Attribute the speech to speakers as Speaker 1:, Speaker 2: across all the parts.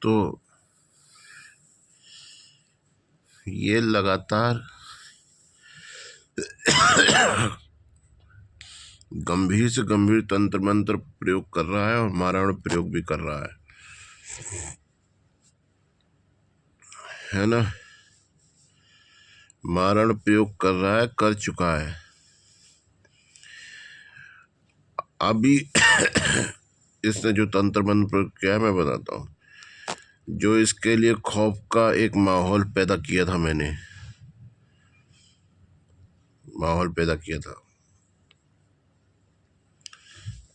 Speaker 1: तो ये लगातार गंभीर से गंभीर तंत्र मंत्र प्रयोग कर रहा है और मारण प्रयोग भी कर रहा है ना। मारण प्रयोग कर रहा है, कर चुका है। अभी इसने जो तंत्र मंत्र प्रयोग किया है मैं बताता हूँ। जो इसके लिए खौफ का एक माहौल पैदा किया था, मैंने माहौल पैदा किया था,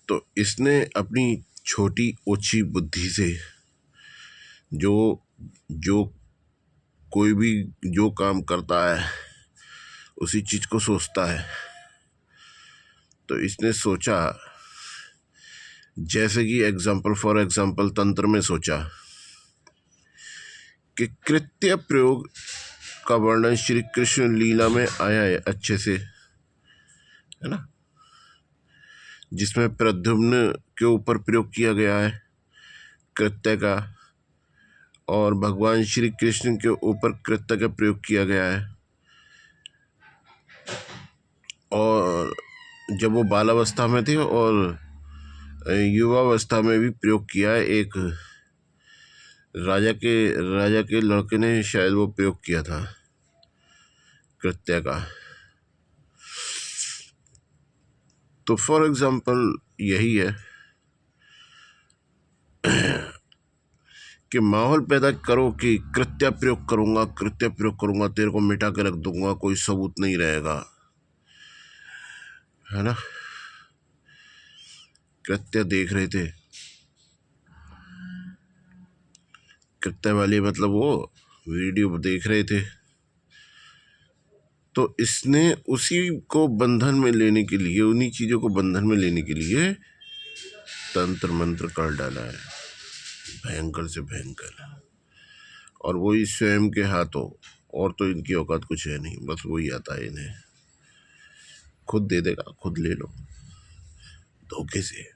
Speaker 1: तो इसने अपनी छोटी ओछी बुद्धि से जो जो कोई भी जो काम करता है उसी चीज को सोचता है। तो इसने सोचा, जैसे कि फॉर एग्जाम्पल तंत्र में सोचा कि कृत्य प्रयोग का वर्णन श्री कृष्ण लीला में आया है अच्छे से, है ना, जिसमें प्रद्युम्न के ऊपर प्रयोग किया गया है कृत्य का, और भगवान श्री कृष्ण के ऊपर कृत्य का प्रयोग किया गया है। और जब वो बालावस्था में थे और युवावस्था में भी प्रयोग किया है। एक राजा के लड़के ने शायद वो प्रयोग किया था कृत्य का। तो फॉर एग्जाम्पल यही है कि माहौल पैदा करो कि कृत्य प्रयोग करूंगा, तेरे को मिटा के रख दूंगा, कोई सबूत नहीं रहेगा, है ना। कृत्य देख रहे थे, कृत्य वाली मतलब वो वीडियो देख रहे थे, तो इसने उसी को बंधन में लेने के लिए, उन्हीं चीज़ों को बंधन में लेने के लिए तंत्र मंत्र कर डाला है, भयंकर से भयंकर। और वही स्वयं के हाथों, और तो इनकी औकात कुछ है नहीं, बस वही आता है इन्हें। खुद दे देगा, खुद ले लो, धोखे से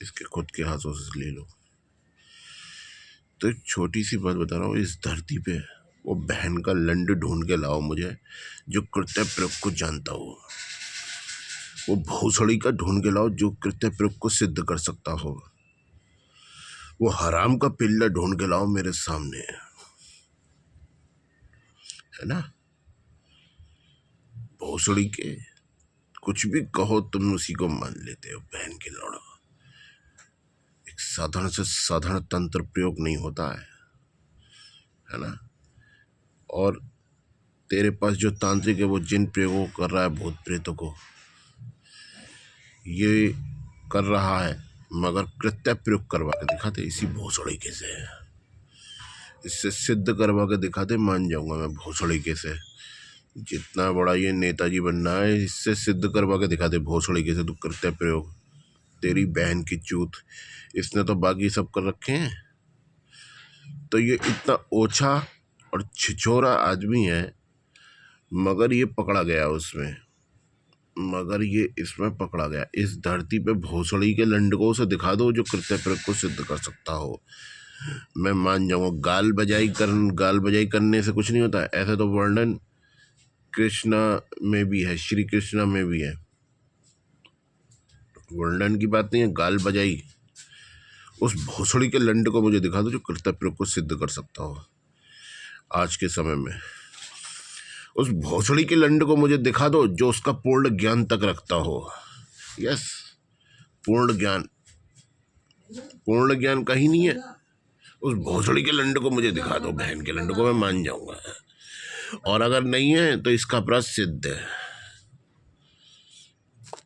Speaker 1: इसके खुद के हाथों से ले लो। तो एक छोटी सी बात बता रहा हूँ, इस धरती पे वो बहन का लंड ढूंढ के लाओ मुझे जो कृत्य प्रयोग को जानता हो, वो भोसड़ी का ढूंढ के लाओ जो कृत्य प्रयोग को सिद्ध कर सकता हो, वो हराम का पिल्ला ढूंढ के लाओ मेरे सामने, है ना। भोसड़ी के कुछ भी कहो तुम उसी को मान लेते हो, बहन के लौड़ा। एक साधारण से साधारण तंत्र प्रयोग नहीं होता है ना। और तेरे पास जो तांत्रिक है वो जिन प्रयोगों कर रहा है भूत प्रेतों को, ये कर रहा है, मगर कृत्य प्रयोग करवा के दिखाते इसी भोसड़ी के से, इससे सिद्ध करवा के दिखाते, मान जाऊंगा मैं भोसड़ी के से। जितना बड़ा ये नेताजी बनना है, इससे सिद्ध करवा के दिखाते भोसड़ी के से। तो कृत्य प्रयोग, तेरी बहन की चूत, इसने तो बाकी सब कर रखे हैं। तो ये इतना ओछा और छिछोरा आदमी है, मगर ये पकड़ा गया उसमें, इसमें पकड़ा गया। इस धरती पे भोसड़ी के लंडकों से दिखा दो जो कृत्य प्रयोग को सिद्ध कर सकता हो, मैं मान जाऊंगा। गाल बजाई करने से कुछ नहीं होता। ऐसा तो वर्णन कृष्णा में भी है, श्री कृष्णा में भी है। वर्णन की बात नहीं है, गाल बजाई। उस भोसड़ी के लंड को मुझे दिखा दो जो कृत्य प्रयोग को सिद्ध कर सकता हो आज के समय में। उस भोसड़ी के लंड को मुझे दिखा दो जो उसका पूर्ण ज्ञान तक रखता हो। यस, पूर्ण ज्ञान कहीं नहीं है। उस भोसड़ी के लंड को मुझे दिखा दो, बहन के लंड को, मैं मान जाऊंगा। और अगर नहीं है तो इसका अपराध सिद्ध है।